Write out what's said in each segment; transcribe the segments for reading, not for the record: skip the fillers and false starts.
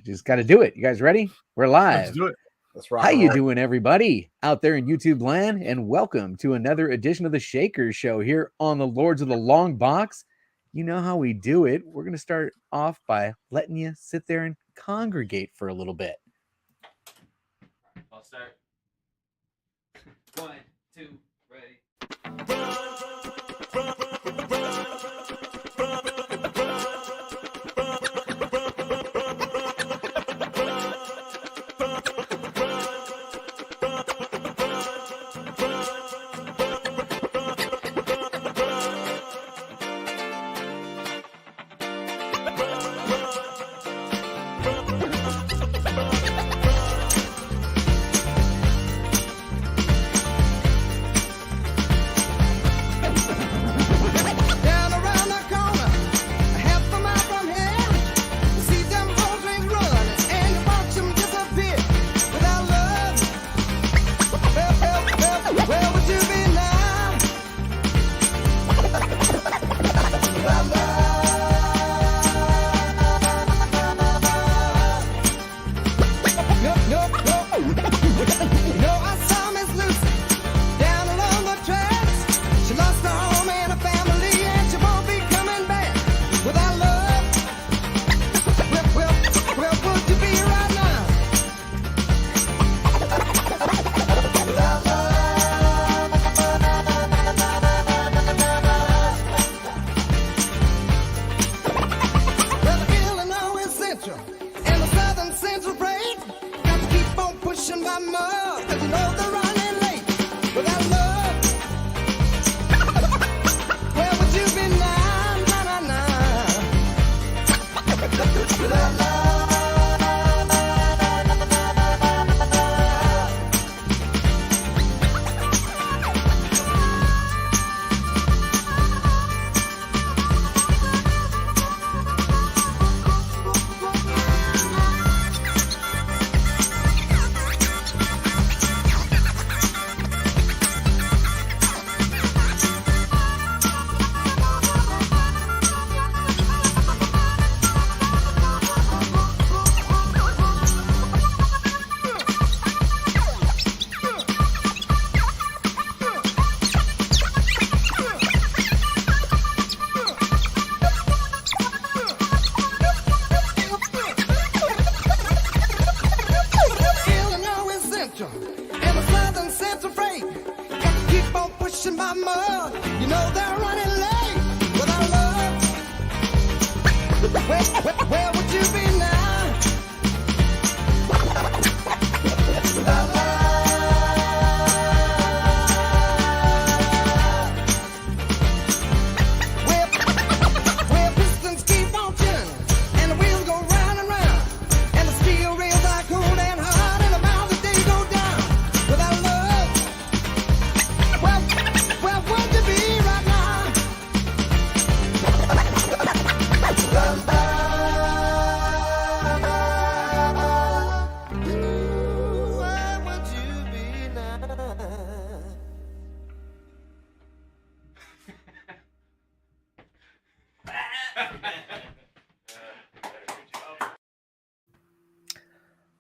Just got to do it. You guys ready? We're live. Let's do it. Let's rock. How you doing, everybody out there in YouTube land? And welcome to another edition of the Shakers Show here on the Lords of the Long Box. You know how we do it. We're going to start off by letting you sit there and congregate for a little bit. I'll start. 1, 2, ready.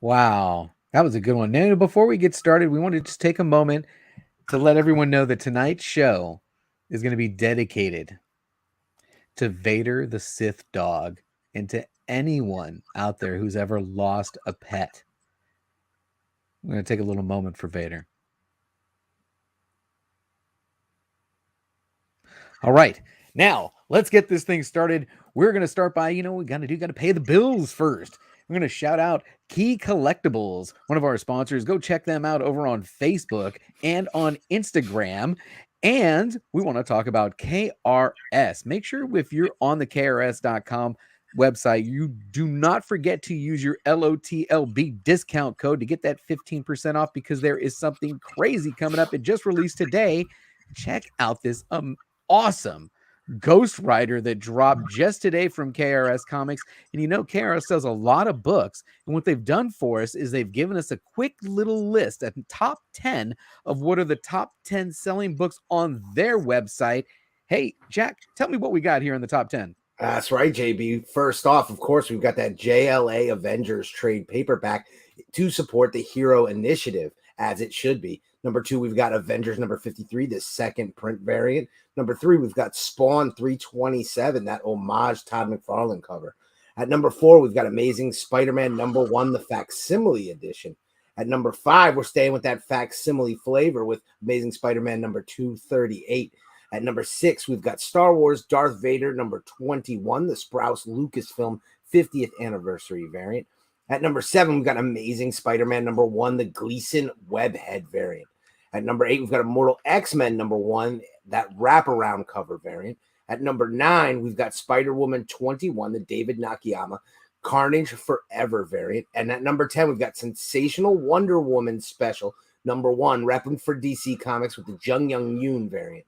Wow, that was a good one. Now, before we get started, we want to just take a moment to let everyone know that tonight's show is going to be dedicated to Vader the Sith Dog and to anyone out there who's ever lost a pet. I'm going to take a little moment for Vader. All right, now let's get this thing started. We're going to start by, we got to pay the bills first. We're going to shout out Key Collectibles, one of our sponsors. Go check them out over on Facebook and on Instagram. And we want to talk about KRS. Make sure if you're on the KRS.com website, you do not forget to use your LOTLB discount code to get that 15% off, because there is something crazy coming up. It just released today. Check out this awesome Ghost Rider that dropped just today from KRS Comics. And KRS does a lot of books. And what they've done for us is they've given us a quick little list, a top 10 of what are the top 10 selling books on their website. Hey, Jack, tell me what we got here in the top 10. That's right, JB. First off, of course, we've got that JLA Avengers trade paperback to support the Hero Initiative, as it should be. Number two, we've got Avengers number 53, the second print variant. Number three, we've got Spawn 327, that homage Todd McFarlane cover. At number four, we've got Amazing Spider-Man number one, the facsimile edition. At number five, we're staying with that facsimile flavor with Amazing Spider-Man number 238. At number six, we've got Star Wars Darth Vader number 21, the Sprouse Lucasfilm 50th anniversary variant. At number seven, we've got Amazing Spider-Man number one, the Gleason Webhead variant. At number eight, we've got Immortal X-Men number one, that wraparound cover variant. At number nine, we've got Spider-Woman 21, the David Nakayama Carnage Forever variant. And at number 10, we've got Sensational Wonder Woman special number one, repping for DC Comics with the Jung Young Yoon variant.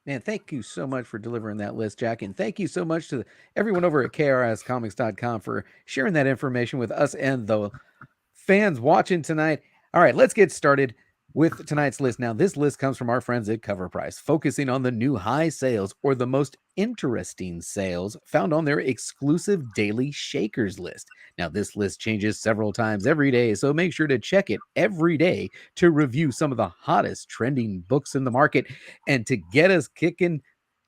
Man, thank you so much for delivering that list, Jack. And thank you so much to everyone over at KRScomics.com for sharing that information with us and the fans watching tonight. All right, let's get started with tonight's list. Now, this list comes from our friends at CovrPrice, focusing on the new high sales or the most interesting sales found on their exclusive daily Shakers list. Now, this list changes several times every day, so make sure to check it every day to review some of the hottest trending books in the market. And to get us kicking,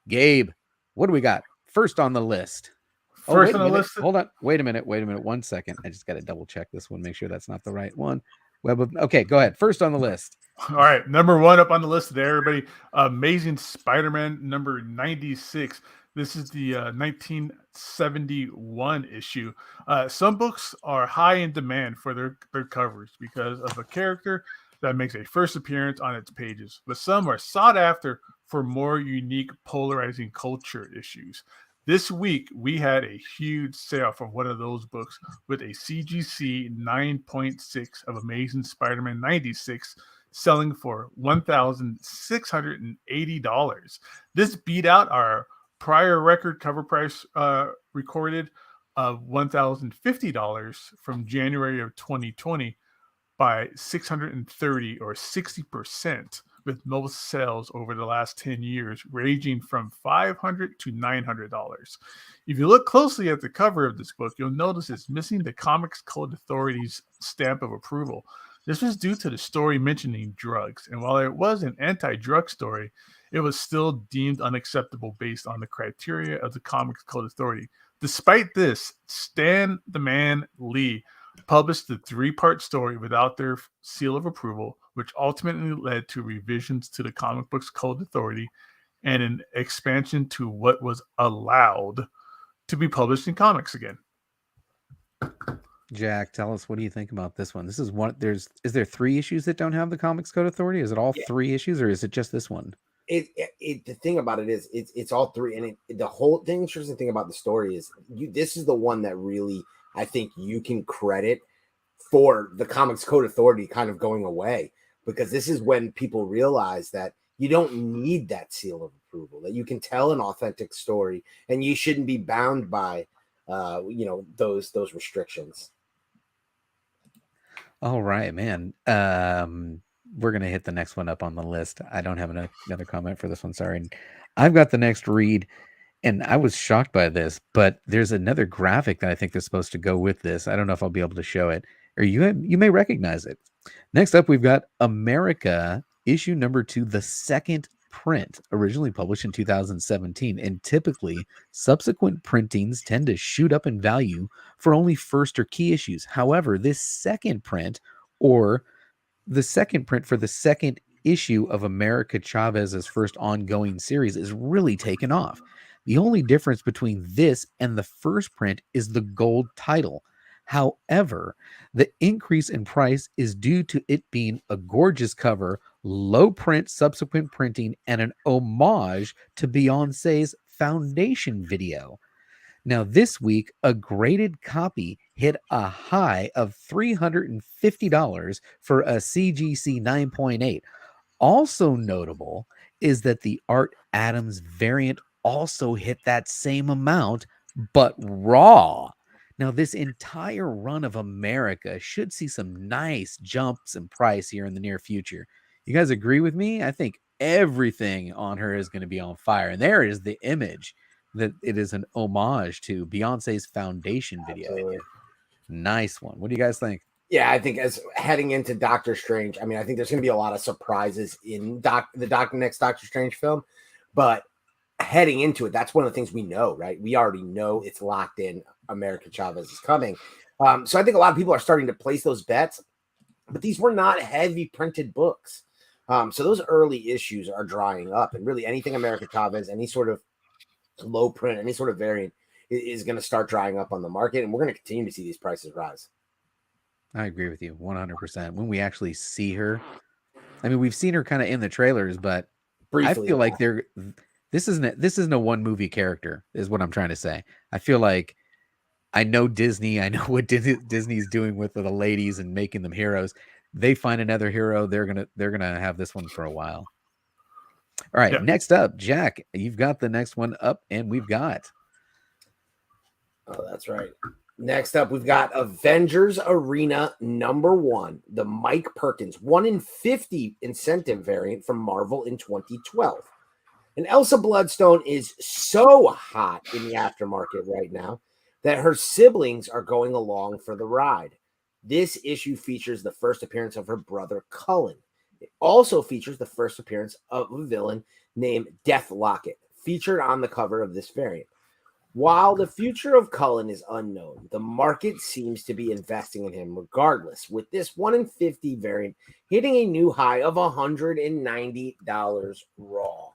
Gabe, what do we got first on the list? First on the list. Hold on. Wait a minute. 1 second. I just got to double check this one, make sure that's not the right one. Okay, go ahead. First on the list. All right, number one up on the list today, everybody. Amazing Spider-Man number 96. This is the 1971 issue. Some books are high in demand for their covers because of a character that makes a first appearance on its pages, but some are sought after for more unique, polarizing culture issues. This week, we had a huge sale from one of those books with a CGC 9.6 of Amazing Spider-Man 96 selling for $1,680. This beat out our prior record cover price recorded of $1,050 from January of 2020 by 630 or 60%, with most sales over the last 10 years ranging from $500 to $900. If you look closely at the cover of this book, you'll notice it's missing the Comics Code Authority's stamp of approval. This was due to the story mentioning drugs, and while it was an anti-drug story, it was still deemed unacceptable based on the criteria of the Comics Code Authority. Despite this, Stan the Man Lee published the three-part story without their seal of approval, which ultimately led to revisions to the Comic Books Code Authority and an expansion to what was allowed to be published in comics again. Jack, tell us, what do you think about this one? This is one. Is there 3 issues that don't have the Comics Code Authority? Is it all 3 issues, or is it just this one? The thing about it is it's all 3, and the whole thing, interesting thing about the story is this is the one that really, I think, you can credit for the Comics Code Authority kind of going away, because this is when people realize that you don't need that seal of approval, that you can tell an authentic story and you shouldn't be bound by those restrictions. All right, man. We're gonna hit the next one up on the list. I don't have another comment for this one, sorry. I've got the next read, and I was shocked by this, but there's another graphic that I think is supposed to go with this. I don't know if I'll be able to show it, or you may recognize it. Next up, we've got America issue number 2, the second print, originally published in 2017. And typically, subsequent printings tend to shoot up in value for only first or key issues. However, this second print, or the second print for the second issue of America Chavez's first ongoing series, is really taken off. The only difference between this and the first print is the gold title. However, the increase in price is due to it being a gorgeous cover, low print subsequent printing, and an homage to Beyonce's Foundation video. Now, this week, a graded copy hit a high of $350 for a CGC 9.8. Also notable is that the Art Adams variant also hit that same amount, but raw. Now, this entire run of America should see some nice jumps in price here in the near future. You guys agree with me? I think everything on her is going to be on fire. And there is the image that it is an homage to Beyonce's Foundation video. Absolutely. Nice one. What do you guys think? Yeah, I think as heading into Doctor Strange, I mean, I think there's going to be a lot of surprises in the next Doctor Strange film, but heading into it, that's one of the things we know, right? We already know it's locked in. America Chavez is coming. So I think a lot of people are starting to place those bets, but these were not heavy printed books. So those early issues are drying up, and really anything America Chavez, any sort of low print, any sort of variant is going to start drying up on the market, and we're going to continue to see these prices rise. I agree with you 100%. When we actually see her, I mean, we've seen her kind of in the trailers, but Briefly, I feel like this isn't a one movie character, is what I'm trying to say. I feel like I know Disney. I know what Disney's doing with the ladies and making them heroes. They find another hero, they're gonna have this one for a while. All right, next up, Jack, you've got the next one up, and we've got. Oh, that's right. Next up, we've got Avengers Arena #1, the Mike Perkins 1 in 50 incentive variant from Marvel in 2012. And Elsa Bloodstone is so hot in the aftermarket right now that her siblings are going along for the ride. This issue features the first appearance of her brother Cullen. It also features the first appearance of a villain named Death Locket, featured on the cover of this variant. While the future of Cullen is unknown, the market seems to be investing in him regardless, with this 1 in 50 variant hitting a new high of $190 raw.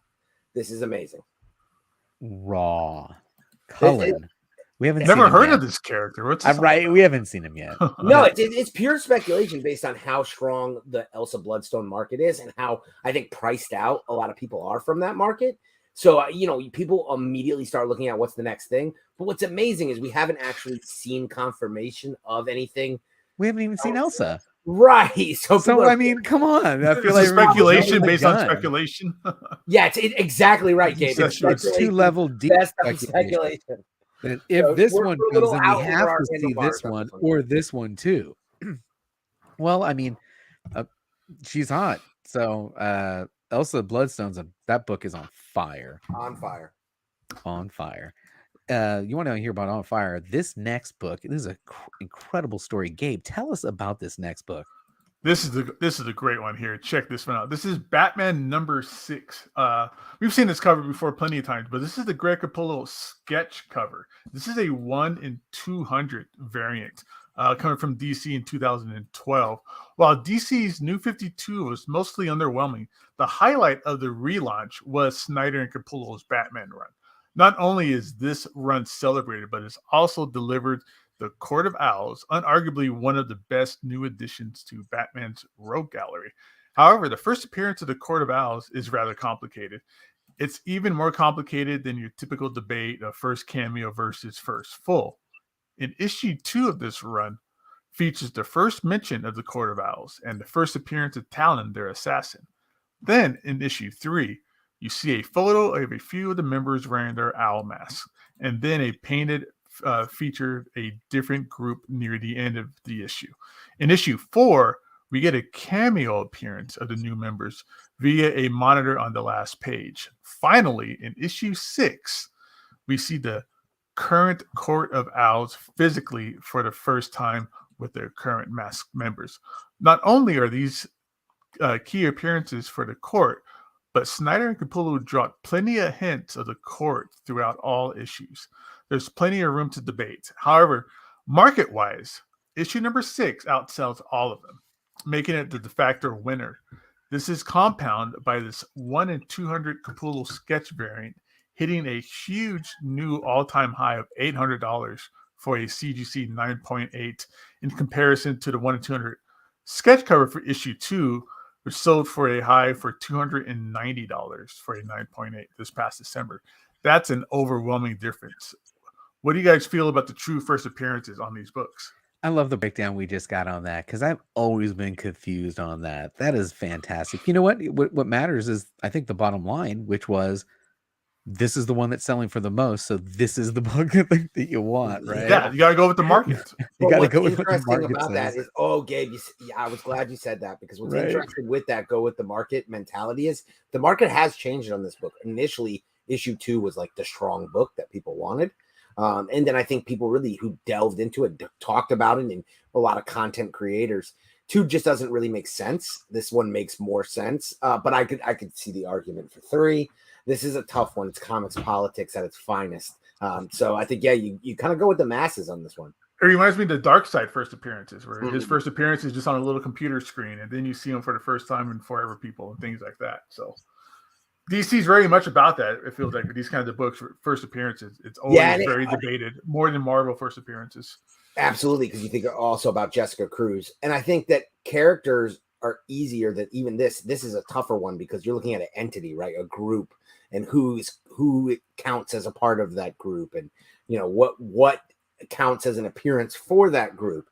This is amazing. Raw. Cullen. We haven't never seen him heard yet. of this character. What's this right? We haven't seen him yet. No, it's pure speculation based on how strong the Elsa Bloodstone market is and how I think priced out a lot of people are from that market. So, people immediately start looking at what's the next thing. But what's amazing is we haven't actually seen confirmation of anything. We haven't even seen Elsa. Right. So I mean, come on. I feel it's like speculation based on speculation. Yeah, it's exactly right, Gabe. It's 2-level deep speculation. That if this one comes in, we out have over to our see this handlebars on one this one. or this one too. Well, I mean, she's hot. So Elsa Bloodstone's that book is on fire. On fire. On fire. You want to hear about On Fire? This next book, this is an incredible story. Gabe, tell us about this next book. This is a great one here. Check this one out. This is Batman #6. We've seen this cover before plenty of times, but this is the Greg Capullo sketch cover. This is a 1 in 200 variant coming from DC in 2012. While DC's New 52 was mostly underwhelming, the highlight of the relaunch was Snyder and Capullo's Batman run. Not only is this run celebrated, but it's also delivered the Court of Owls, unarguably one of the best new additions to Batman's Rogue Gallery. However, the first appearance of the Court of Owls is rather complicated. It's even more complicated than your typical debate of first cameo versus first full. In issue 2 of this run features the first mention of the Court of Owls and the first appearance of Talon, their assassin. Then in issue 3, you see a photo of a few of the members wearing their owl masks, and then a painted featured a different group near the end of the issue. In issue 4, we get a cameo appearance of the new members via a monitor on the last page. Finally, in issue 6, we see the current Court of Owls physically for the first time with their current masked members. Not only are these key appearances for the court, but Snyder and Capullo dropped plenty of hints of the court throughout all issues. There's plenty of room to debate. However, market-wise, issue #6 outsells all of them, making it the de facto winner. This is compounded by this 1 in 200 Capullo sketch variant, hitting a huge new all-time high of $800 for a CGC 9.8 in comparison to the 1 in 200 sketch cover for issue 2, which sold for a high for $290 for a 9.8 this past December. That's an overwhelming difference. What do you guys feel about the true first appearances on these books? I love the breakdown we just got on that because I've always been confused on that. That is fantastic. You know what? What matters is, I think, the bottom line, which was, this is the one that's selling for the most, so this is the book that you want, right? Yeah, you got to go with the market. You got to go with what's what the interesting market about that says. is, Gabe, I was glad you said that, because what's Right. interesting with that go with the market mentality is the market has changed on this book. Initially, issue 2 was like the strong book that people wanted. And then I think people really who delved into it talked about it, and a lot of content creators. 2 just doesn't really make sense. This one makes more sense. But I could see the argument for 3. This is a tough one. It's comics politics at its finest. So I think, yeah, you kind of go with the masses on this one. It reminds me of the Dark Side first appearances, where his first appearance is just on a little computer screen, and then you see him for the first time in Forever People and things like that. So DC's very much about that. It feels like these kinds of books, first appearances, it's always very debated, more than Marvel first appearances. Absolutely, because you think also about Jessica Cruz. And I think that characters are easier than even this. This is a tougher one because you're looking at an entity, right? A group, and who it counts as a part of that group, and what counts as an appearance for that group.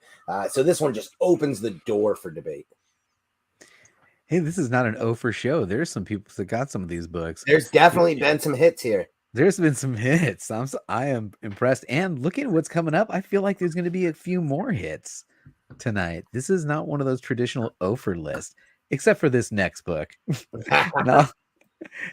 So this one just opens the door for debate. Hey, this is not an O for show. There's some people that got some of these books. There's definitely been some hits here. There's been some hits. I am impressed. And looking at what's coming up, I feel like there's going to be a few more hits tonight. This is not one of those traditional O for lists, except for this next book. No,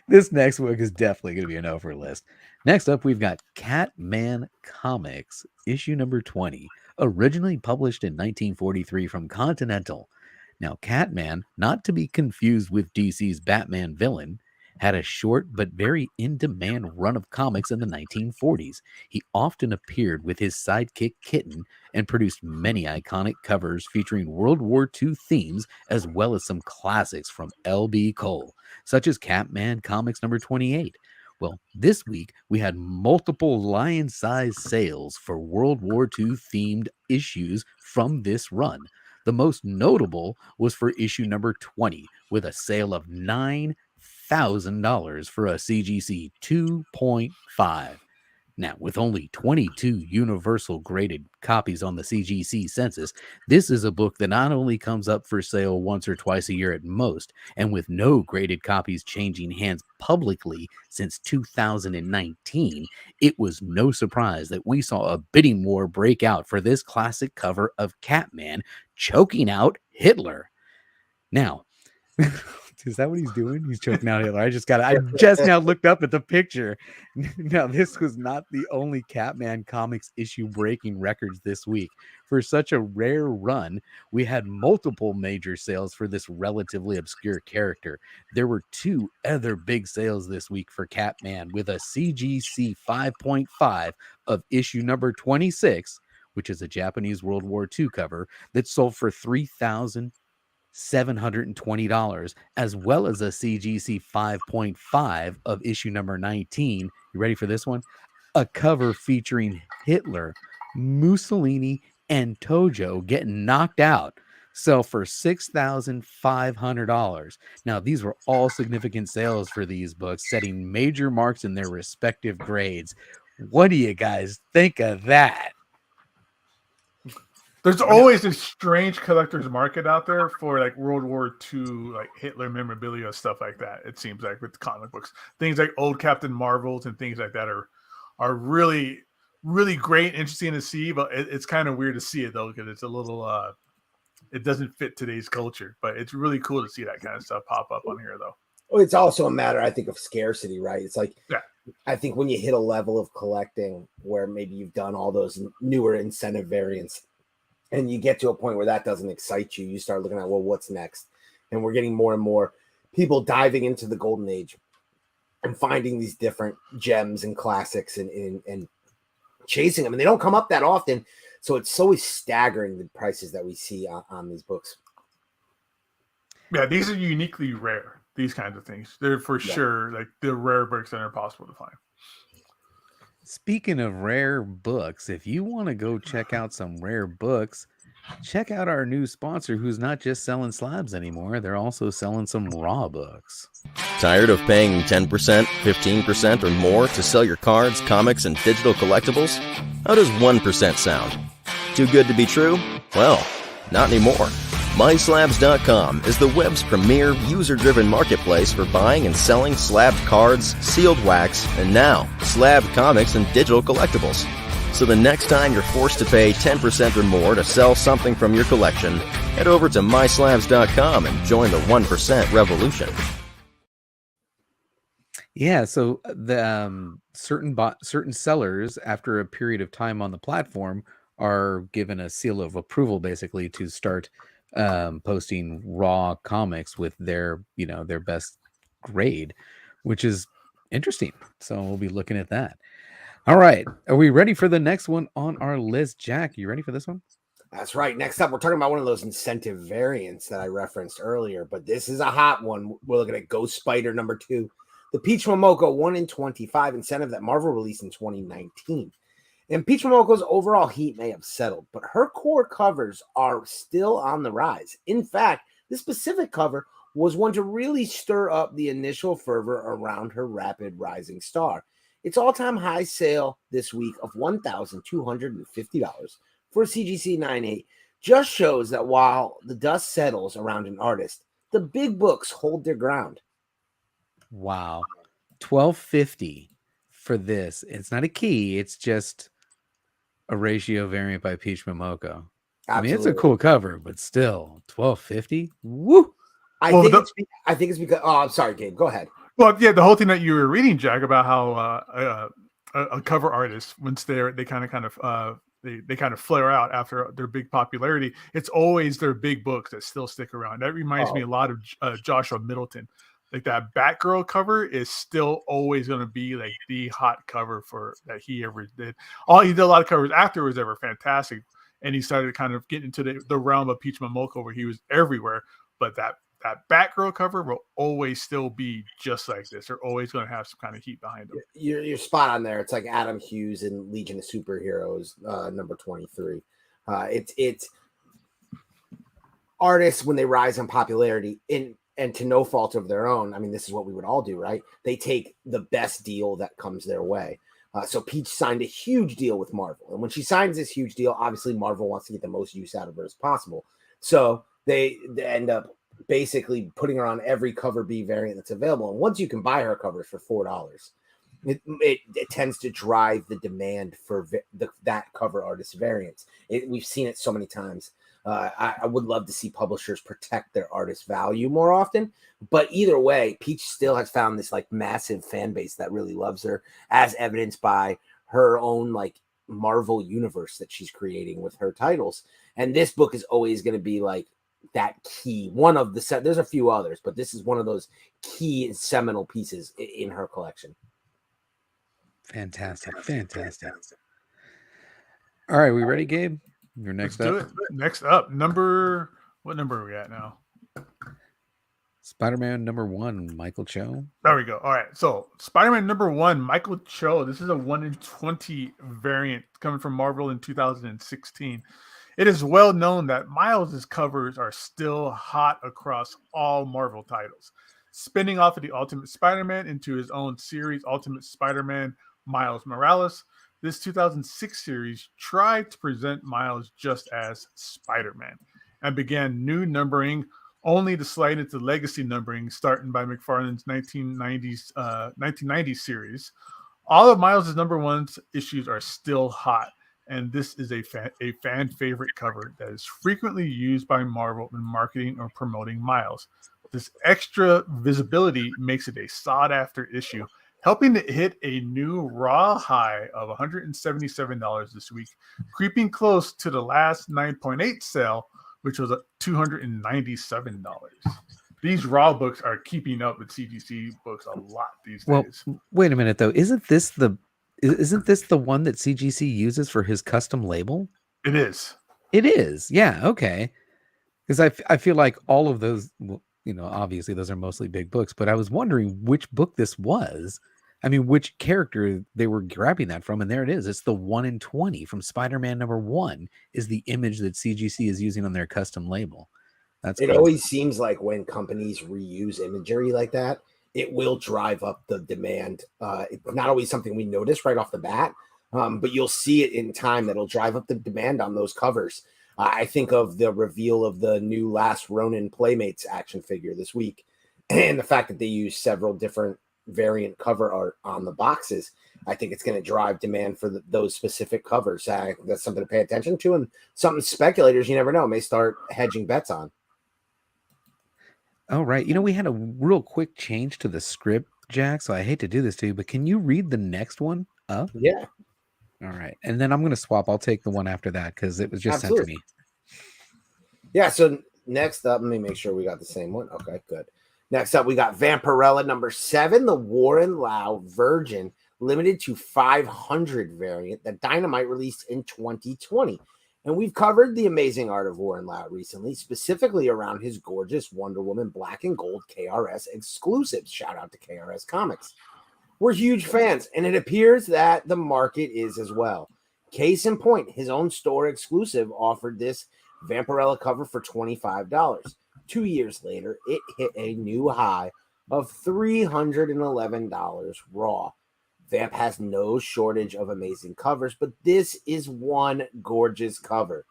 this next book is definitely going to be an O for list. Next up, we've got Catman Comics, issue number 20, originally published in 1943 from Continental. Now, Catman, not to be confused with DC's Batman villain, had a short but very in-demand run of comics in the 1940s. He often appeared with his sidekick Kitten and produced many iconic covers featuring World War II themes, as well as some classics from L.B. Cole, such as Catman Comics number 28. Well, this week we had multiple lion-sized sales for World War II themed issues from this run. The most notable was for issue number 20, with a sale of $9,000 for a CGC 2.5. Now, with only 22 universal graded copies on the CGC census, this is a book that not only comes up for sale once or twice a year at most, and with no graded copies changing hands publicly since 2019, it was no surprise that we saw a bidding war break out for this classic cover of Catman choking out Hitler. Now, is that what he's doing? He's choking out Hitler. I just now looked up at the picture. Now, this was not the only Catman Comics issue breaking records this week. For such a rare run, we had multiple major sales for this relatively obscure character. There were 2 other big sales this week for Catman, with a CGC 5.5 of issue number 26, which is a Japanese World War II cover that sold for $3,720, as well as a CGC 5.5 of issue number 19. You ready for this one? A cover featuring Hitler, Mussolini, and Tojo getting knocked out. Sell for $6,500. Now, these were all significant sales for these books, setting major marks in their respective grades. What do you guys think of that? There's always a strange collector's market out there for like World War II, like Hitler memorabilia, stuff like that. It seems like with comic books, things like old Captain Marvels and things like that are really, really great, interesting to see. But it's kind of weird to see it though, because it's a little, it doesn't fit today's culture. But it's really cool to see that kind of stuff pop up on here though. Well, it's also a matter, I think, of scarcity, right? It's like, I think when you hit a level of collecting where maybe you've done all those newer incentive variants, and you get to a point where that doesn't excite you, you start looking at, well, what's next? And we're getting more and more people diving into the golden age and finding these different gems and classics and chasing them. And they don't come up that often. So it's always staggering the prices that we see on these books. Yeah, these are uniquely rare, these kinds of things. They're for sure like the rare books that are possible to find. Speaking of rare books, if you want to go check out some rare books, check out our new sponsor who's not just selling slabs anymore. They're also selling some raw books. Tired of paying 10%, 15%, or more to sell your cards, comics, and digital collectibles? How does 1% sound? Too good to be true? Well, not anymore. MySlabs.com is the web's premier user-driven marketplace for buying and selling slabbed cards, sealed wax, and now slabbed comics and digital collectibles. So the next time you're forced to pay 10% or more to sell something from your collection, head over to MySlabs.com and join the 1% revolution. Yeah, so the certain sellers, after a period of time on the platform, are given a seal of approval, basically, to start posting raw comics with their best grade, which is interesting. So we'll be looking at that. All right, are we ready for the next one on our list, Jack? You ready for this one? That's right. Next up, we're talking about one of those incentive variants that I referenced earlier, but this is a hot one. We're looking at Ghost Spider #2, the Peach Momoko 1 in 25 incentive that Marvel released in 2019. And Peach Momoko's overall heat may have settled, but her core covers are still on the rise. In fact, this specific cover was one to really stir up the initial fervor around her rapid rising star. Its all-time high sale this week of $1,250 for CGC 98 just shows that while the dust settles around an artist, the big books hold their ground. Wow, 1250 for this. It's not a key. It's just a ratio variant by Peach Momoko. I mean, it's a cool cover, but still, 1250. Woo! I think it's because. Oh, I'm sorry, Gabe. Go ahead. Well, yeah, the whole thing that you were reading, Jack, about how a cover artist, once they kind of flare out after their big popularity, it's always their big books that still stick around. That reminds me a lot of Joshua Middleton. Like that Batgirl cover is still always going to be like the hot cover for that he ever did. He did a lot of covers afterwards that were fantastic, and he started kind of getting into the realm of Peach Momoko where he was everywhere. But that Batgirl cover will always still be just like this. They're always going to have some kind of heat behind them. You're spot on there. It's like Adam Hughes in Legion of Superheroes, #23. It's artists when they rise in popularity and to no fault of their own. I mean, this is what we would all do, right? They take the best deal that comes their way. So Peach signed a huge deal with Marvel. And when she signs this huge deal, obviously Marvel wants to get the most use out of her as possible. So they end up basically putting her on every cover B variant that's available. And once you can buy her covers for $4, it tends to drive the demand for that cover artist variants. We've seen it so many times. I would love to see publishers protect their artist value more often, but either way, Peach still has found this like massive fan base that really loves her, as evidenced by her own like Marvel universe that she's creating with her titles. And this book is always going to be like that key one of the set. There's a few others, but this is one of those key and seminal pieces in her collection. Fantastic. All right, we ready, Gabe? You're next up. Next up, what number are we at now? Spider-Man #1, Michael Cho. There we go. All right. So Spider-Man #1, Michael Cho. This is a 1 in 20 variant coming from Marvel in 2016. It is well known that Miles' covers are still hot across all Marvel titles. Spinning off of the Ultimate Spider-Man into his own series, Ultimate Spider-Man Miles Morales, this 2006 series tried to present Miles just as Spider-Man and began new numbering only to slide into legacy numbering starting by McFarlane's 1990s series. All of Miles' #1 issues are still hot, and this is a fan favorite cover that is frequently used by Marvel in marketing or promoting Miles. This extra visibility makes it a sought-after issue, helping to hit a new raw high of $177 this week, creeping close to the last 9.8 sale, which was $297. These raw books are keeping up with CGC books a lot these days. Well, wait a minute though. Isn't this the one that CGC uses for his custom label? It is. It is. Yeah. Okay. Because I feel like all of those, obviously those are mostly big books, but I was wondering which book this was. I mean, which character they were grabbing that from, and there it is. It's the 1 in 20 from Spider-Man #1 is the image that CGC is using on their custom label. That's cool. Always seems like when companies reuse imagery like that, it will drive up the demand. It's not always something we notice right off the bat, but you'll see it in time that'll drive up the demand on those covers. I think of the reveal of the new Last Ronin Playmates action figure this week, and the fact that they use several different variant cover art on the boxes. I think it's going to drive demand for those specific covers. That's something to pay attention to, and something speculators, you never know, may start hedging bets on. Oh, right. We had a real quick change to the script Jack, so I hate to do this to you, but can you read the next one up? Yeah, All right. And then I'm going to swap. I'll take the one after that because it was just sent to absolutely. me. Yeah, so next up, let me make sure we got the same one. Okay, good. Next up, we got Vampirella number 7, the Warren Lau Virgin, limited to 500 variant that Dynamite released in 2020. And we've covered the amazing art of Warren Lau recently, specifically around his gorgeous Wonder Woman black and gold KRS exclusives. Shout out to KRS Comics. We're huge fans, and it appears that the market is as well. Case in point, his own store exclusive offered this Vampirella cover for $25. 2 years later, it hit a new high of $311 raw. Vamp has no shortage of amazing covers, but this is one gorgeous cover.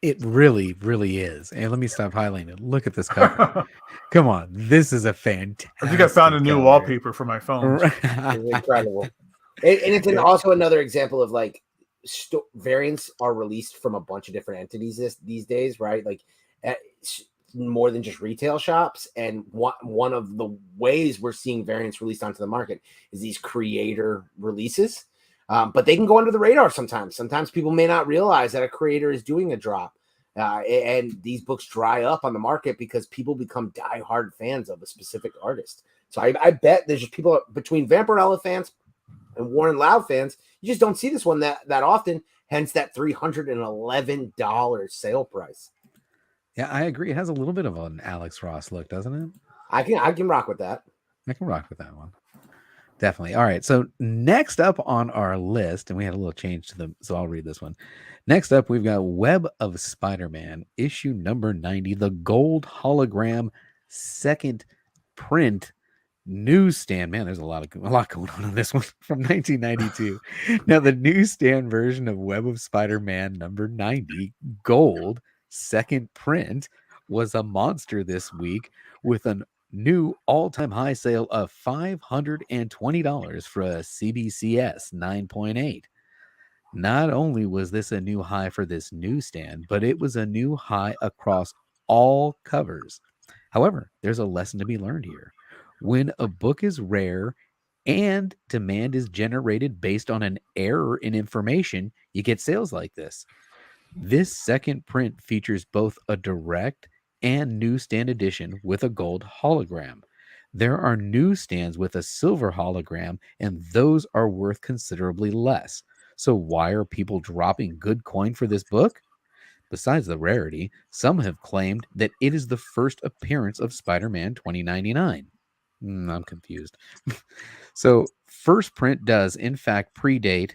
It really, really is. And let me stop highlighting it. Look at this cover. Come on. This is a fantastic I think I found a new cover. wallpaper for my phone. It's incredible. And it's also another example of like variants are released from a bunch of different entities these days, right? Like more than just retail shops. And one of the ways we're seeing variants released onto the market is these creator releases. But they can go under the radar sometimes. Sometimes people may not realize that a creator is doing a drop. And these books dry up on the market because people become diehard fans of a specific artist. So I bet there's just people between Vampirella fans and Warren Lau fans, you just don't see this one that often, hence that $311 sale price. Yeah, I agree. It has a little bit of an Alex Ross look, doesn't it? I can rock with that. I can rock with that one. Definitely. All right. So next up on our list, and we had a little change to them, so I'll read this one. Next up, we've got Web of Spider-Man, issue number 90, the gold hologram second print newsstand. Man, there's a lot going on this one from 1992. Now, the newsstand version of Web of Spider-Man number 90, gold second print, was a monster this week with an new all-time high sale of $520 for a CBCS 9.8. Not only was this a new high for this newsstand, but it was a new high across all covers. However, there's a lesson to be learned here. When a book is rare and demand is generated based on an error in information, you get sales like this. This second print features both a direct and newsstand edition with a gold hologram. There are newsstands with a silver hologram, and those are worth considerably less. So why are people dropping good coin for this book? Besides the rarity, some have claimed that it is the first appearance of Spider-Man 2099. I'm confused. So first print does in fact predate.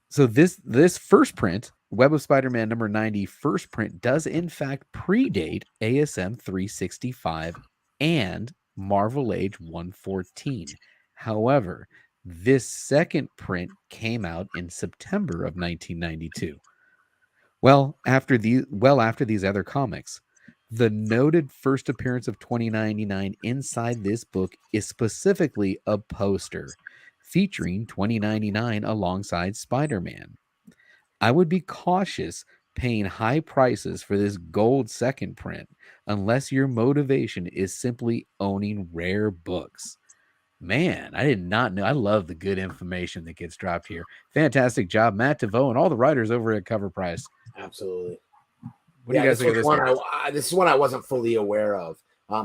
So this first print, Web of Spider-Man number 90 first print, does in fact predate ASM 365 and Marvel Age 114. However, this second print came out in September of 1992. Well, after these other comics. The noted first appearance of 2099 inside this book is specifically a poster featuring 2099 alongside Spider-Man. I would be cautious paying high prices for this gold second print unless your motivation is simply owning rare books. Man, I did not know. I love the good information that gets dropped here. Fantastic job, Matt DeVoe, and all the writers over at CovrPrice. Absolutely. What do you guys think of this one? This is one I wasn't fully aware of.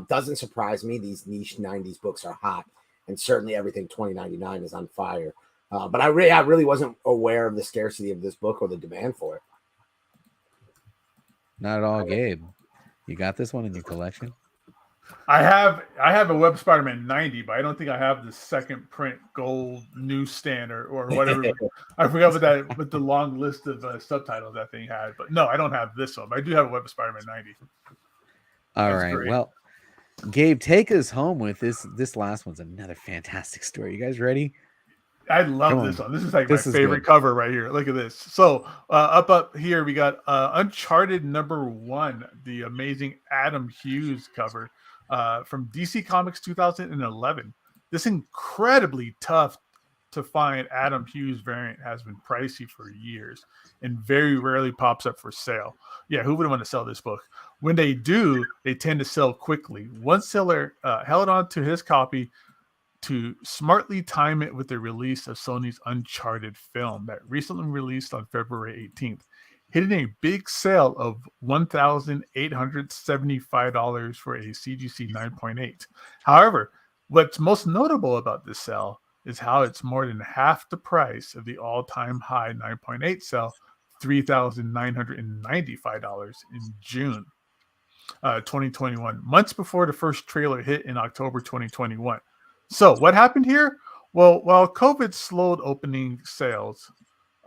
Doesn't surprise me. These niche 90s books are hot, and certainly everything 2099 is on fire. But I really wasn't aware of the scarcity of this book or the demand for it. Not at all, Gabe. You got this one in your collection? I have a Web Spider-Man 90, but I don't think I have the second print gold newsstand or whatever. I forgot what the long list of subtitles that thing had. But no, I don't have this one. But I do have a Web Spider-Man 90. All right. Great. Well, Gabe, take us home with this. This last one's another fantastic story. You guys ready? I love this one. This is like my favorite cover right here. Look at this. So up here, we got Uncharted number 1, the amazing Adam Hughes cover from DC Comics 2011. This incredibly tough to find Adam Hughes variant has been pricey for years and very rarely pops up for sale. Yeah, who wouldn't want to sell this book? When they do, they tend to sell quickly. One seller held on to his copy to smartly time it with the release of Sony's Uncharted film that recently released on February 18th, hitting a big sale of $1,875 for a CGC 9.8. However, what's most notable about this sale is how it's more than half the price of the all-time high 9.8 sale, $3,995 in June 2021, months before the first trailer hit in October 2021. So what happened here? Well, while COVID slowed opening sales,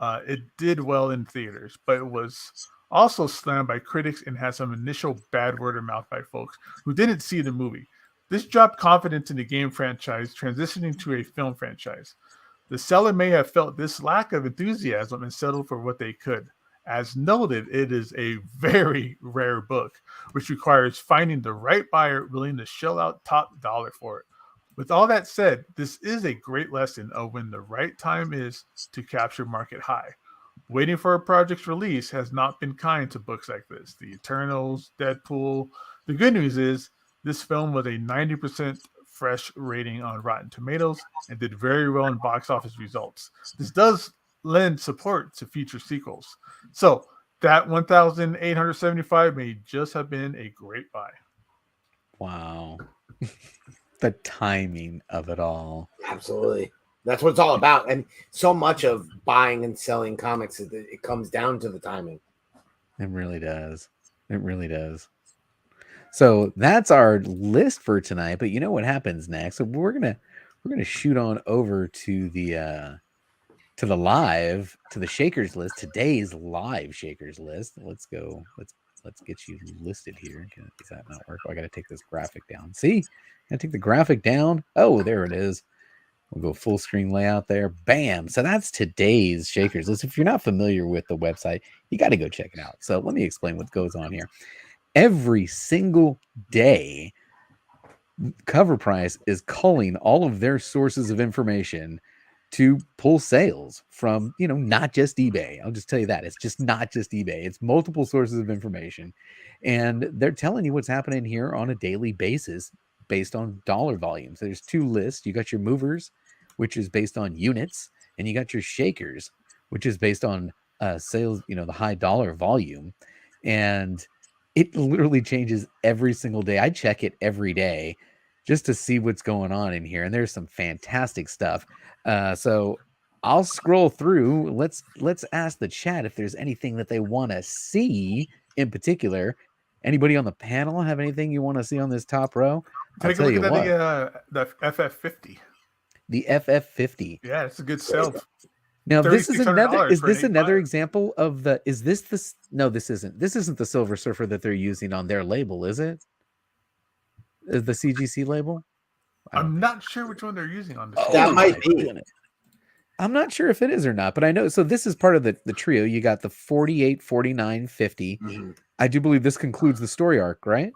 it did well in theaters, but it was also slammed by critics and had some initial bad word of mouth by folks who didn't see the movie. This dropped confidence in the game franchise, transitioning to a film franchise. The seller may have felt this lack of enthusiasm and settled for what they could. As noted, it is a very rare book, which requires finding the right buyer willing to shell out top dollar for it. With all that said, this is a great lesson of when the right time is to capture market high. Waiting for a project's release has not been kind to books like this. The Eternals, Deadpool. The good news is this film was a 90% fresh rating on Rotten Tomatoes and did very well in box office results. This does lend support to future sequels. So that $1,875 may just have been a great buy. Wow. The timing of it all. Absolutely. That's what it's all about. And so much of buying and selling comics, it comes down to the timing. It really does. It really does. So that's our list for tonight. But you know what happens next? So we're gonna shoot on over to the Shakers list. Today's live Shakers list. Let's go. Let's get you listed here. Does that not work? Oh, I got to take this graphic down. See, I take the graphic down. Oh, there it is. We'll go full screen layout there. Bam. So that's today's Shakers list. If you're not familiar with the website, you got to go check it out. So let me explain what goes on here. Every single day, CovrPrice is culling all of their sources of information to pull sales from, not just eBay. I'll just tell you that. It's just not just eBay. It's multiple sources of information. And they're telling you what's happening here on a daily basis based on dollar volumes. There's two lists. You got your movers, which is based on units, and you got your shakers, which is based on sales, the high dollar volume. And it literally changes every single day. I check it every day just to see what's going on in here. And there's some fantastic stuff. So I'll scroll through. Let's ask the chat if there's anything that they want to see in particular. Anybody on the panel have anything you want to see on this top row? Take a look at the FF50. The FF50. Yeah, it's a good sell. Now this is another example of the. Is this the? No, this isn't. This isn't the Silver Surfer that they're using on their label, is it? Is the CGC label? I'm not sure which one they're using on this. That might be. I'm not sure if it is or not, but I know. So this is part of the trio. You got the 48, 49, 50. Mm-hmm. I do believe this concludes the story arc, right?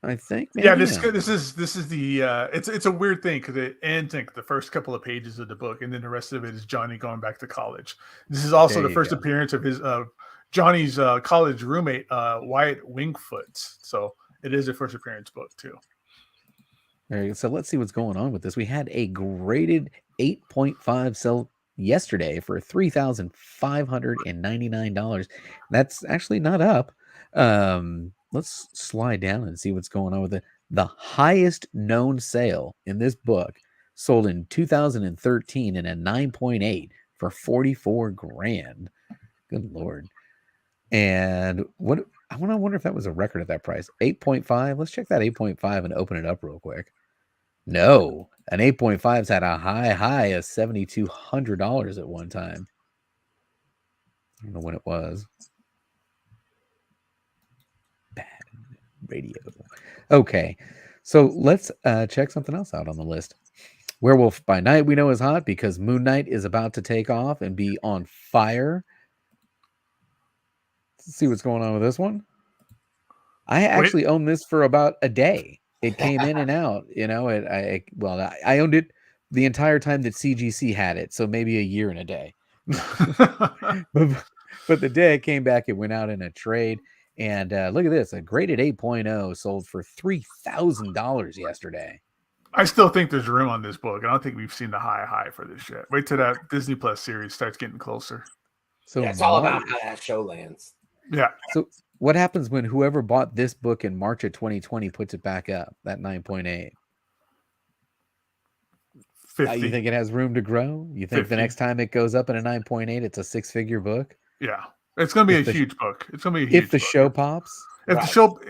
I think. Maybe, this is the it's a weird thing because it ends like the first couple of pages of the book, and then the rest of it is Johnny going back to college. This is also the first appearance of his Johnny's college roommate Wyatt Wingfoot. So it is a first appearance book too. So let's see what's going on with this. We had a graded 8.5 sell yesterday for $3,599. That's actually not up. Let's slide down and see what's going on with it. The highest known sale in this book sold in 2013 in a 9.8 for $44,000. Good Lord. And what I want to wonder if that was a record at that price. 8.5. Let's check that 8.5 and open it up real quick. No, an 8.5's had a high of $7,200 at one time. I don't know when it was. Bad radio. Okay, so let's check something else out on the list. Werewolf by Night we know is hot because Moon Knight is about to take off and be on fire. Let's see what's going on with this one. I actually owned this for about a day. It came in and out, I owned it the entire time that CGC had it, so maybe a year and a day. but the day it came back, it went out in a trade. And look at this, a graded 8.0 sold for $3,000 yesterday. I still think there's room on this book. I don't think we've seen the high for this yet. Wait till that Disney Plus series starts getting closer. So yeah, it's all about how that show lands. Yeah. So what happens when whoever bought this book in March of 2020 puts it back up, that 9.8? 50. You think it has room to grow? You think 50. the next time it goes up in a 9.8, it's a 6-figure book? Yeah. It's going to be a huge book. It's going to be a huge if the book. show pops. If Right. the show,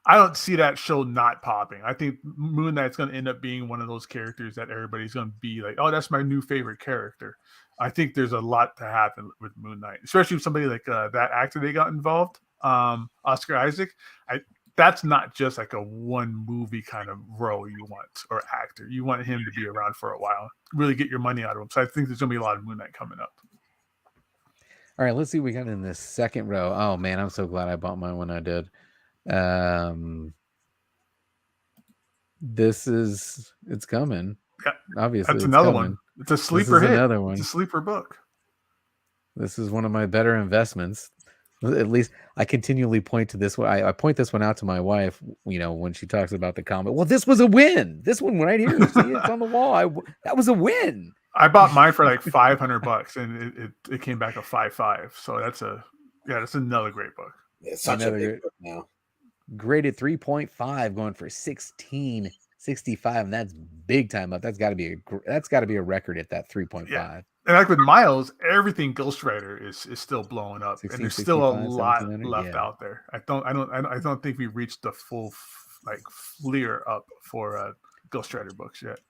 I don't see that show not popping. I think Moon Knight's going to end up being one of those characters that everybody's going to be like, oh, that's my new favorite character. I think there's a lot to happen with Moon Knight, especially with somebody like that actor they got involved, Oscar Isaac. That's not just like a one movie kind of role you want or actor. You want him to be around for a while, really get your money out of him. So I think there's going to be a lot of Moon Knight coming up. All right, let's see what we got in this second row. Oh man, I'm so glad I bought mine when I did. It's coming. Yeah, obviously that's it's another coming. one. It's a sleeper hit. Another one. It's a sleeper book. This is one of my better investments. At least I continually point to this one. I point this one out to my wife, when she talks about the comic. Well, this was a win. This one right here. See, it's on the wall. That was a win. I bought mine for like $500 and it came back a 5.5. So that's another great book. It's such a big book now. Graded 3.5, going for $16.65, and that's big time up. That's got to be a record at that 3.5. Yeah. And like with Miles, everything Ghostwriter is still blowing up, 16, and there's still a 65, lot 1700, left yeah. out there. I don't think we reached the full fleer up for Ghostwriter books yet.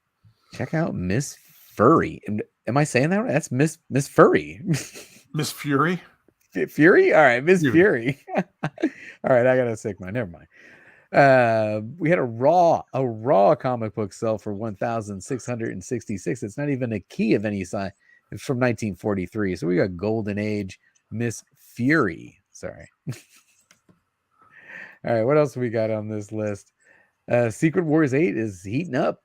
Check out Miss Furry. Am I saying that right? That's Miss Furry. Miss Fury. Fury? All right, Miss Fury. All right, I gotta stick mine. Never mind. We had a raw comic book sell for $1,666. It's not even a key of any size. It's from 1943. So we got Golden Age Miss Fury. Sorry. All right, what else we got on this list? Secret Wars 8 is heating up.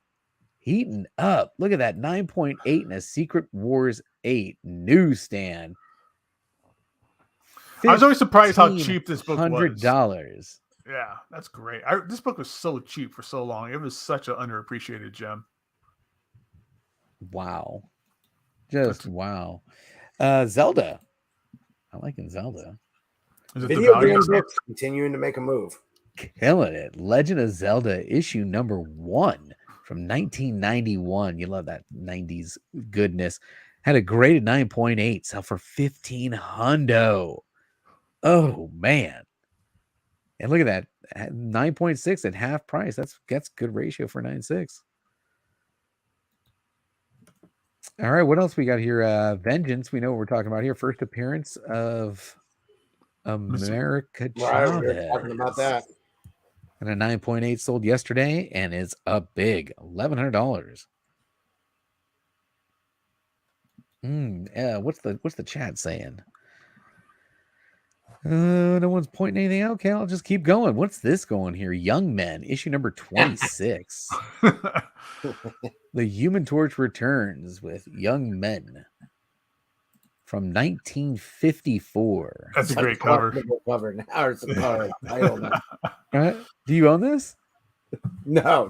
Look at that, 9.8 in a Secret Wars 8 newsstand. I was always surprised how cheap this book was. $100. Yeah, that's great. This book was so cheap for so long. It was such an underappreciated gem. Wow. Wow. Zelda. I like Zelda. Video game books continuing to make a move. Killing it. Legend of Zelda issue number 1 from 1991. You love that 90s goodness. Had a graded 9.8, sell for $1,500. Oh man. And look at that. 9.6 at half price. That's good ratio for 9.6. All right, what else we got here? Vengeance. We know what we're talking about here. First appearance of America Chavez. Right, we're talking about that. And a 9.8 sold yesterday, and it's up big, $1,100. What's the chat saying? No one's pointing anything out. Okay, I'll just keep going. What's this going here? Young Men, issue number 26. The Human Torch returns with Young Men from 1954. That's a great cover. Now it's a cover. I don't know. Do you own this? No.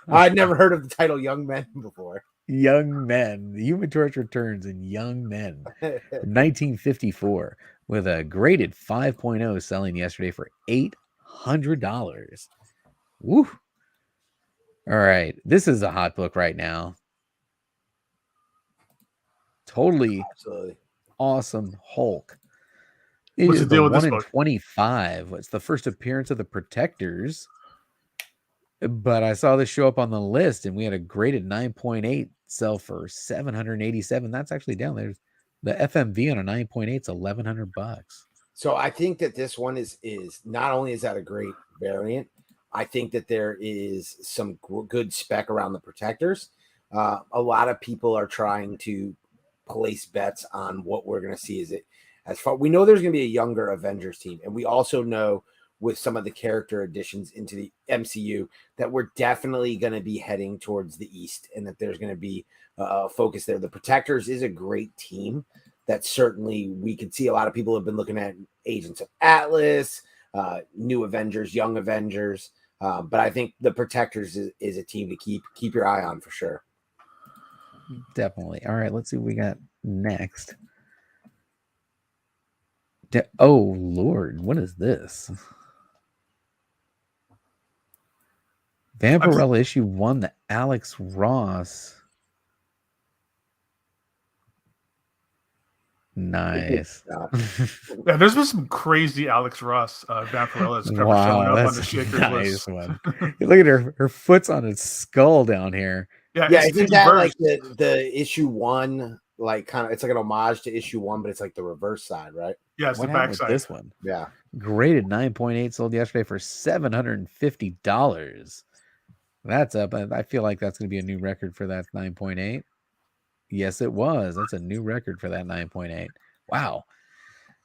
I'd never heard of the title Young Men before. Young Men. The Human Torch returns in Young Men from 1954 with a graded 5.0 selling yesterday for $800. Woo. All right. This is a hot book right now. Totally Absolutely awesome Hulk. What's the deal with this 1 in book? 25. It's the first appearance of the Protectors. But I saw this show up on the list, and we had a graded 9.8 sell for $787. That's actually down there. The FMV on a 9.8 is $1,100. So I think that this one is not only is that a great variant, I think that there is some good spec around the Protectors. A lot of people are trying to place bets on what we're going to see. We know there's going to be a younger Avengers team, and we also know with some of the character additions into the MCU that we're definitely going to be heading towards the East, and that there's going to be a focus there. The Protectors is a great team that certainly we could see. A lot of people have been looking at Agents of Atlas, New Avengers, Young Avengers, but I think the Protectors is a team to keep your eye on for sure. Definitely. All right, let's see what we got next. Oh Lord, what is this? Vampirella issue 1, the Alex Ross. Nice. Yeah, there's been some crazy Alex Ross Vampirellas cover showing up on the Shakers list. One. Look at her foot's on its skull down here. Yeah, isn't that like the issue 1, like kind of, it's like an homage to issue 1, but it's like the reverse side, right? Yeah, it's the backside. This one, yeah, graded 9.8, sold yesterday for $750. That's up. I feel like that's going to be a new record for that 9.8. Yes, it was. That's a new record for that 9.8. Wow.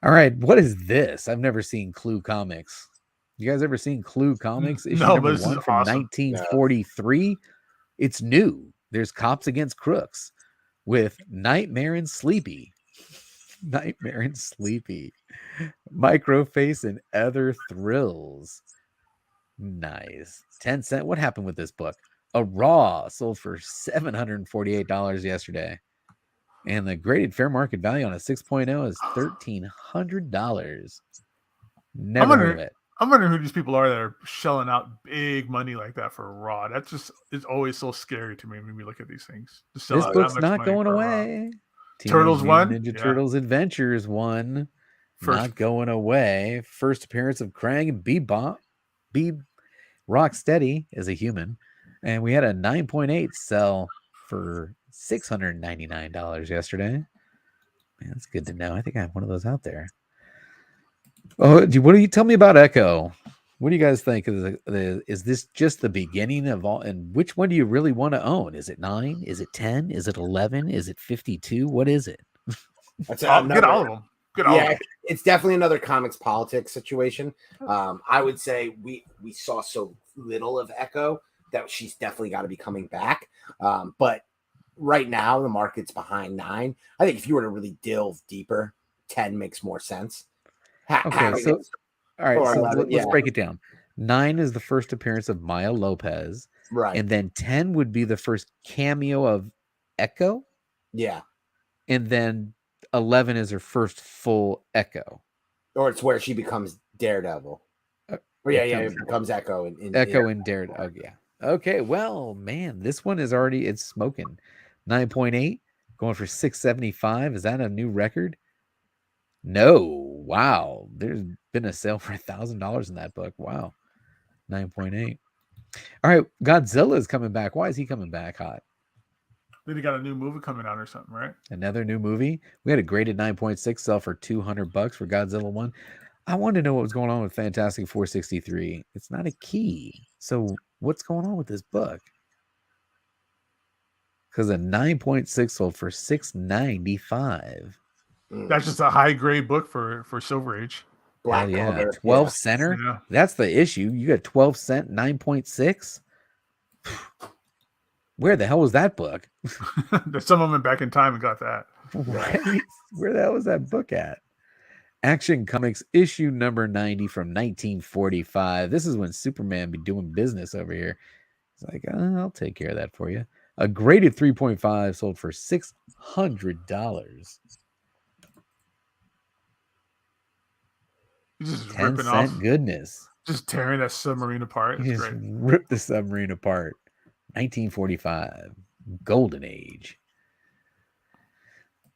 All right, what is this? I've never seen Clue Comics. You guys ever seen Clue Comics? Issue number 1 from awesome. 1943. Yeah. It's new. There's Cops Against Crooks with Nightmare and Sleepy. Nightmare and Sleepy. Microface and Other Thrills. Nice. 10 cent. What happened with this book? A Raw sold for $748 yesterday. And the graded fair market value on a 6.0 is $1,300. Never heard of it. I'm wondering who these people are that are shelling out big money like that for a Raw. That's just, it's always so scary to me when we look at these things. This book's not going away. Turtles 1. Ninja Turtles Adventures 1. Not going away. First appearance of Krang and Bebop. Rocksteady as a human. And we had a 9.8 sell for $699 yesterday. Man, that's good to know. I think I have one of those out there. Oh, what do you tell me about Echo? What do you guys think? Is this just the beginning of all? And which one do you really want to own? Is it 9? Is it 10? Is it 11? Is it 52? What is it? That's get all of them. It's definitely another comics politics situation. I would say we saw so little of Echo that she's definitely got to be coming back. But right now the market's behind 9. I think if you were to really delve deeper, 10 makes more sense. Okay, so all right, so let's break it down. 9 is the first appearance of Maya Lopez, right? And then 10 would be the first cameo of Echo, and then 11 is her first full Echo, or it's where she becomes Daredevil. It becomes Echo in Daredevil. Oh, yeah. Okay, well, man, this one is already, it's smoking. 9.8 going for $675. Is that a new record? No. Wow. There's been a sale for $1,000 in that book. Wow. 9.8. All right. Godzilla is coming back. Why is he coming back hot? Then he got a new movie coming out or something, right? Another new movie. We had a graded 9.6 sell for $200 for Godzilla 1. I wanted to know what was going on with Fantastic 463. It's not a key. So what's going on with this book? Because a 9.6 sold for $695. That's just a high grade book for Silver Age. Black 12 center. Yeah. That's the issue. You got 12 cent 9.6. Where the hell was that book? Someone went back in time and got that. Right? Where the hell was that book at? Action Comics issue number 90 from 1945. This is when Superman be doing business over here. It's like, I'll take care of that for you. A graded 3.5 sold for $600. Just 10 ripping cent off. Goodness. Just tearing that submarine apart. It's great. Rip the submarine apart. 1945. Golden Age.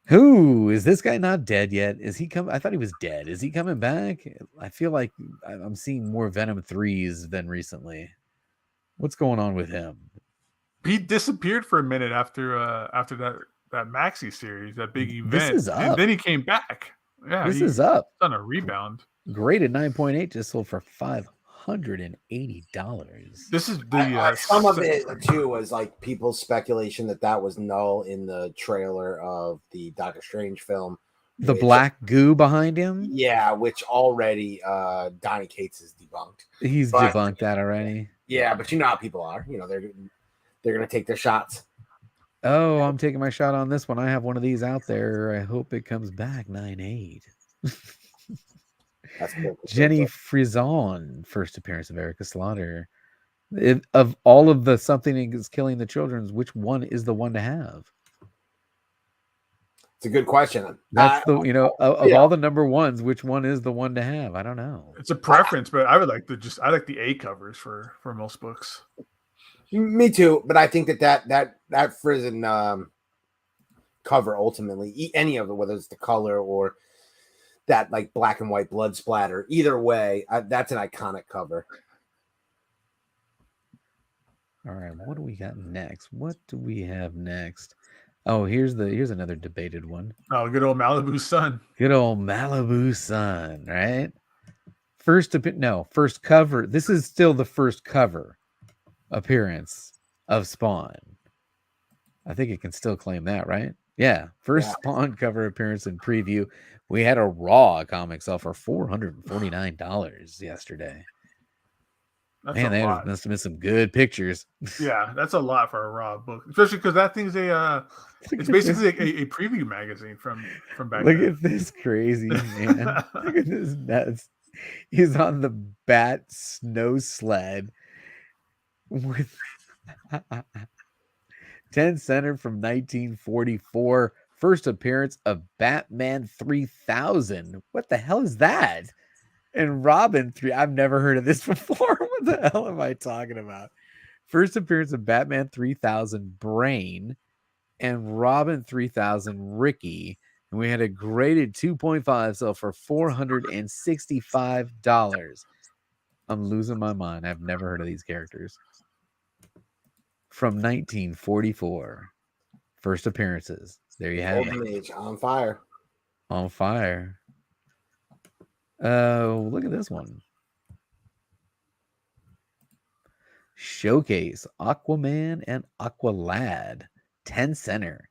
Who is this guy not dead yet? Is he coming? I thought he was dead. Is he coming back? I feel like I'm seeing more Venom 3s than recently. What's going on with him? He disappeared for a minute after that Maxi series, that big event. This is up. And then he came back. Yeah, this is up. On a rebound. Graded 9.8 just sold for $580. This is the some of it too was like people's speculation that was Null in the trailer of the Doctor Strange film. The black goo behind him? Yeah, which already Donny Cates has debunked. debunked. He's But- debunked that already. Yeah, but you know how people are. You know, they're gonna take their shots. Oh, I'm taking my shot on this one. I have one of these out there. I hope it comes back 9/8. That's cool. Jenny Frison, first appearance of Erica Slaughter. Of all of the something is killing the children's, which one is the one to have? It's a good question. That's of yeah. all the number ones, which one is the one to have? I don't know. It's a preference, but I would like I like the A covers for most books. Me too, but I think that Frison cover ultimately, any of it, whether it's the color or that like black and white blood splatter, either way, that's an iconic cover. All right, what do we got next? What do we have next? Oh, here's another debated one. Oh, good old Malibu Sun. Good old Malibu Sun, right? First cover. This is still the first cover appearance of Spawn. I think it can still claim that, right? Yeah, first Spawn cover appearance and preview. We had a Raw comic sell for $449 yesterday. That's Man, there must have been some good pictures. Yeah, that's a lot for a Raw book, especially because that thing's it's basically a preview magazine from back then. Look at this crazy man. Look at this nuts. He's on the Bat snow sled with 10 center from 1944. First appearance of Batman 3000. What the hell is that? And Robin 3. I've never heard of this before. What the hell am I talking about? First appearance of Batman 3000 Brain and Robin 3000 Ricky. And we had a graded 2.5 sell for $465. I'm losing my mind. I've never heard of these characters. From 1944. First appearances. There you have Golden it. Age, on fire. On fire. Look at this one. Showcase Aquaman and Aqualad. 10 center.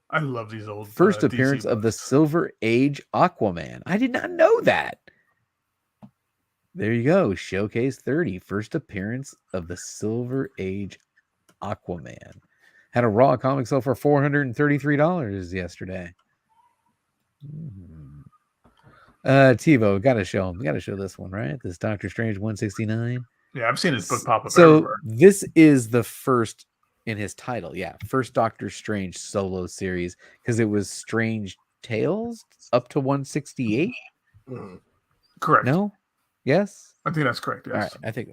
I love these old First DC appearance of the books. Silver Age Aquaman. I did not know that. There you go. Showcase 30. First appearance of the Silver Age Aquaman. Had a Raw comic sell for $433 yesterday. TiVo, gotta show him. Gotta show this one, right? This Doctor Strange 169. Yeah, I've seen his book pop up So everywhere. this is the first in his title. Yeah, first Doctor Strange solo series because it was Strange Tales up to 168. Correct. No? Yes? I think that's correct. Yes. All right, I think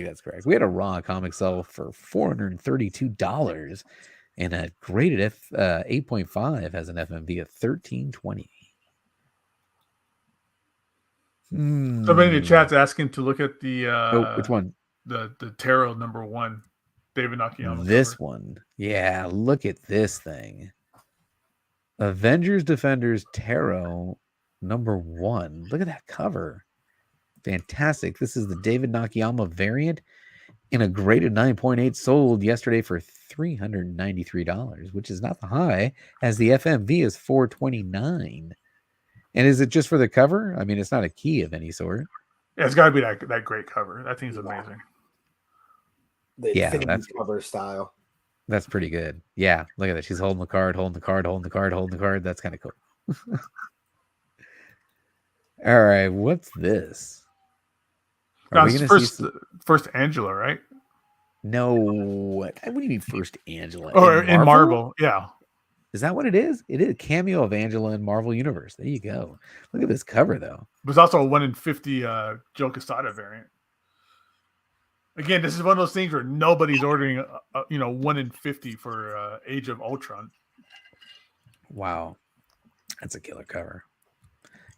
that's correct. We had a Raw comic sell for $432 and a graded 8.5 has an FMV of 1320. Somebody in the chat's asking to look at the which one? The Tarot #1, David Nakayama. This cover. one. Yeah, look at this thing. Avengers Defenders Tarot #1. Look at that cover. Fantastic. This is the David Nakayama variant in a graded 9.8 sold yesterday for $393, which is not the high as the FMV is 429. And is it just for the cover? I mean, it's not a key of any sort. Yeah, it's got to be that great cover. That thing's amazing. The Yeah, Infinity that's cover style. That's pretty good. Yeah, look at that. She's holding the card, holding the card, holding the card, holding the card. That's kind of cool. All right, what's this? No, it's first Angela, right? No, what do you mean first Angela? Or in Marvel? Yeah. Is that what it is? It is a cameo of Angela in Marvel Universe. There you go. Look at this cover, though. There's also a 1 in 50 Joe Quesada variant. Again, this is one of those things where nobody's ordering, 1 in 50 for Age of Ultron. Wow, that's a killer cover.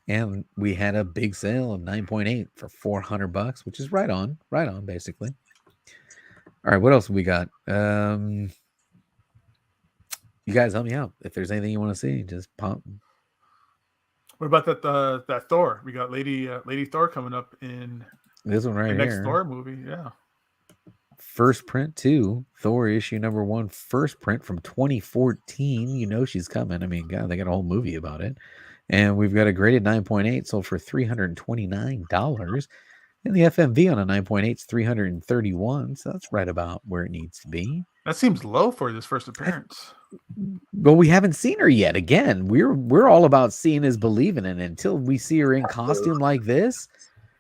And we had a big sale of 9.8 for $400, which is right on, basically. All right, what else we got? You guys help me out. If there's anything you want to see, just pop. What about that Thor? We got Lady Thor coming up in this one right the next here. Thor movie. Yeah. First print 2, Thor issue #1, first print from 2014. You know she's coming. I mean, God, they got a whole movie about it. And we've got a graded 9.8 sold for $329. And the FMV on a 9.8 is 331. So that's right about where it needs to be. That seems low for this first appearance. Well, we haven't seen her yet. Again, we're all about seeing is believing, and until we see her in costume like this,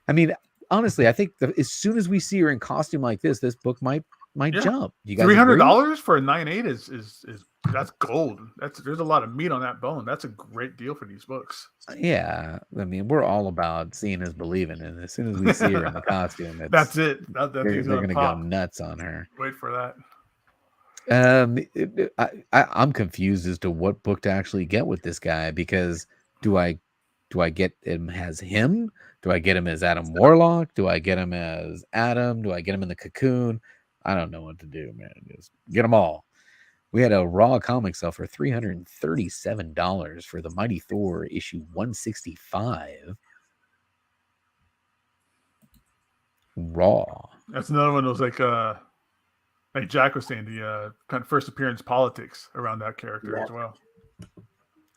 I mean, honestly, I think as soon as we see her in costume like this book might jump. You guys $300 for a 9.8 is that's gold. There's a lot of meat on that bone. That's a great deal for these books. Yeah, I mean, we're all about seeing is believing, and as soon as we see her in the costume, that's it. They're going to go nuts on her. Wait for that. I'm confused as to what book to actually get with this guy, because do I get him as him? Do I get him as Adam Warlock? Do I get him as Adam? Do I get him in the Cocoon? I don't know what to do, man. Just get them all. We had a Raw comic sale for $337 for the Mighty Thor issue 165. Raw. That's another one of those like Jack was saying, the kind of first appearance politics around that character as well.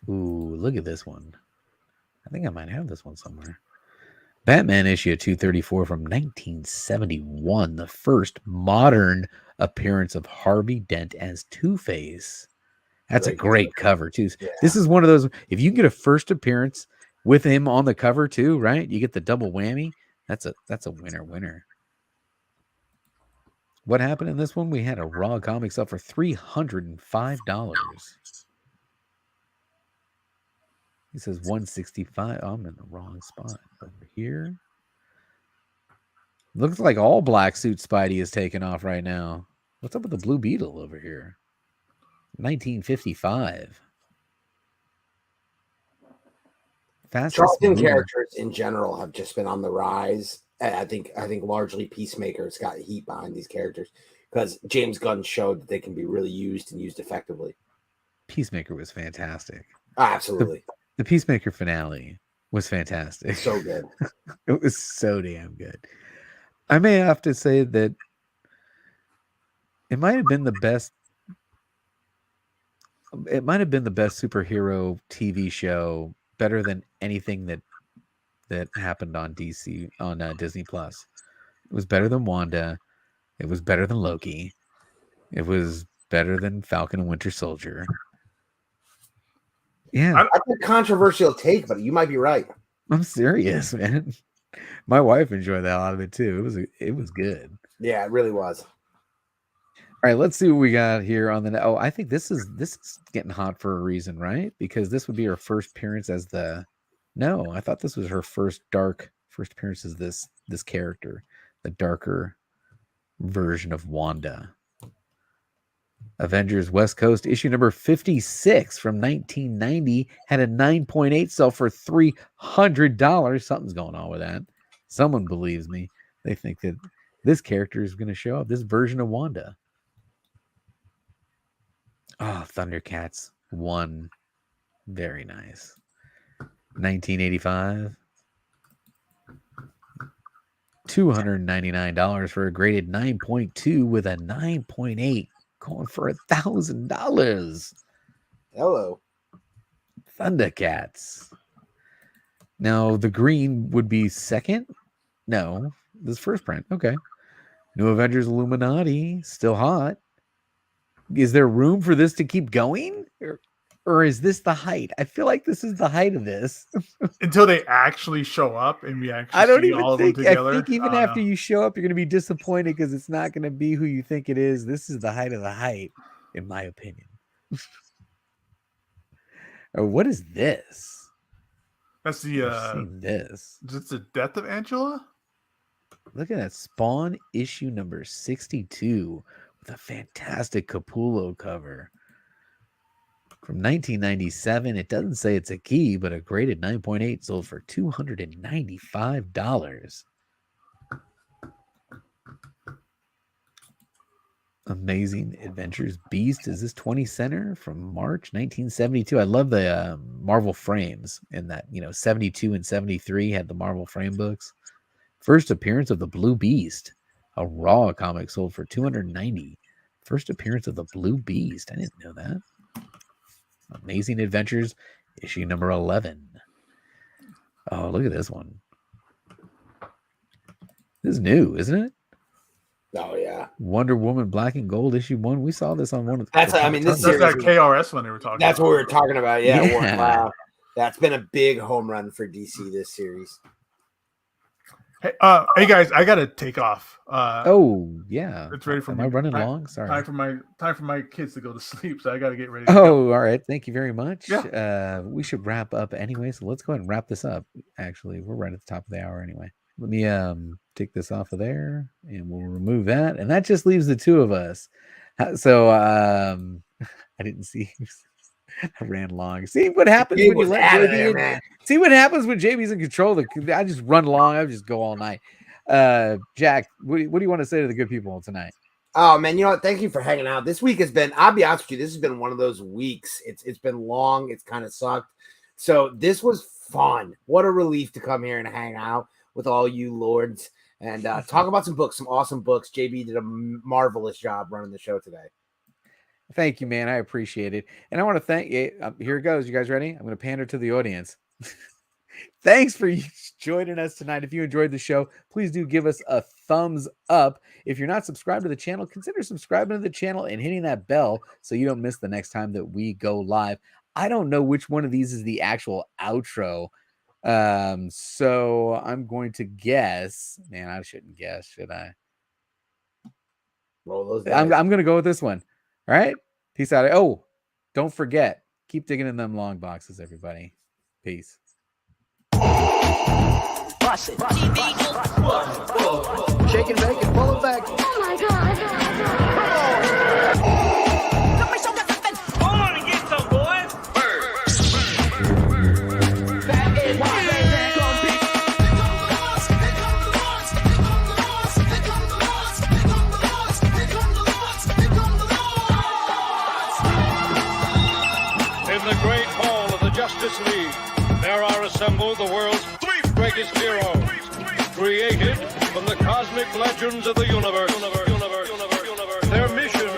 Ooh, look at this one. I think I might have this one somewhere. Batman issue 234 from 1971, the first modern appearance of Harvey Dent as Two-Face. That's a great cover, too. Yeah. This is one of those, if you can get a first appearance with him on the cover, too, right? You get the double whammy. That's a winner. What happened in this one? We had a Raw comic up for $305. He says 165. Oh, I'm in the wrong spot over here. Looks like all black suit Spidey is taking off right now. What's up with the Blue Beetle over here? 1955. Charlton characters in general have just been on the rise. I think largely Peacemaker's got heat behind these characters because James Gunn showed that they can be really used and used effectively. Peacemaker was fantastic. Absolutely. The Peacemaker finale was fantastic. So good. It was so damn good. I may have to say that it might have been the best. It might have been the best superhero TV show, better than anything that happened on Disney Plus. It was better than Wanda. It was better than Loki. It was better than Falcon and Winter Soldier. Yeah, that's a controversial take, but you might be right. I'm serious, man. My wife enjoyed that a lot of it too. It was good. Yeah, it really was. All right, let's see what we got here on the. Oh, I think this is getting hot for a reason, right? Because this would be her first appearance as the. No, I thought this was her first appearance as this character, the darker version of Wanda. Avengers West Coast issue number 56 from 1990 had a 9.8 sell for $300. Something's going on with that. Someone believes me. They think that this character is going to show up, this version of Wanda. Oh, Thundercats 1. Very nice. 1985. $299 for a graded 9.2 with a 9.8. Going for $1,000. Hello. Thundercats. Now, the green would be second? No, this first print. Okay. New Avengers Illuminati. Still hot. Is there room for this to keep going? Or is this the height? I feel like this is the height of this. Until they actually show up and we actually see all of them together. I think even after you show up, you're going to be disappointed because it's not going to be who you think it is. This is the height of the height, in my opinion. Or what is this? That's the this. Is it the death of Angela? Look at that. Spawn issue number 62 with a fantastic Capullo cover. From 1997, it doesn't say it's a key, but a graded 9.8 sold for $295. Amazing Adventures Beast. Is this 20 center from March 1972? I love the Marvel frames in that, 72 and 73 had the Marvel frame books. First appearance of the Blue Beast, a Raw comic sold for $290. First appearance of the Blue Beast. I didn't know that. Amazing Adventures, issue number 11. Oh, look at this one. This is new, isn't it? Oh yeah, Wonder Woman Black and Gold issue 1. We saw this on one of the. That's- I mean, this That's series that KRS one they were talking that's about. what we were talking about. Yeah, Yeah. wow, that's been a big home run for DC this series. Hey guys, I gotta take off. Oh yeah. It's ready for Am me. I running Time- long? Sorry. Time for my kids to go to sleep, so I gotta get ready. To go. Oh, all right. Thank you very much. Yeah. We should wrap up anyway, so let's go ahead and wrap this up. Actually, we're right at the top of the hour anyway. Let me take this off of there, and we'll remove that, and that just leaves the two of us. So I didn't see. I ran long. See what happens He when you was let out of JB there, in. man. See what happens when JB's in control. I just run long. I just go all night. Jack, what do you want to say to the good people tonight? Oh man, you know what? Thank you for hanging out. This week has been, I'll be honest with you, this has been one of those weeks. It's been long, it's kind of sucked. So this was fun. What a relief to come here and hang out with all you lords and talk about some books, some awesome books. JB did a marvelous job running the show today. Thank you, man. I appreciate it. And I want to thank you. Here it goes. You guys ready? I'm going to pander to the audience. Thanks for joining us tonight. If you enjoyed the show, please do give us a thumbs up. If you're not subscribed to the channel, consider subscribing to the channel and hitting that bell so you don't miss the next time that we go live. I don't know which one of these is the actual outro. So I'm going to guess. Man, I shouldn't guess, should I? Roll those I'm dice. going to go with this one. All right. Peace out. Oh, don't forget, keep digging in them long boxes, everybody. Peace. Bust it. Shake and bake and pull it back. Oh my god. Hold on and get some, boys. In the great hall of the Justice League, there are assembled the world's three greatest heroes, created from the cosmic legends of the universe. Their mission,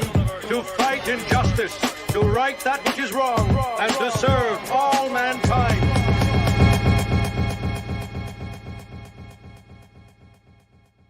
to fight injustice, to right that which is wrong, and to serve all mankind.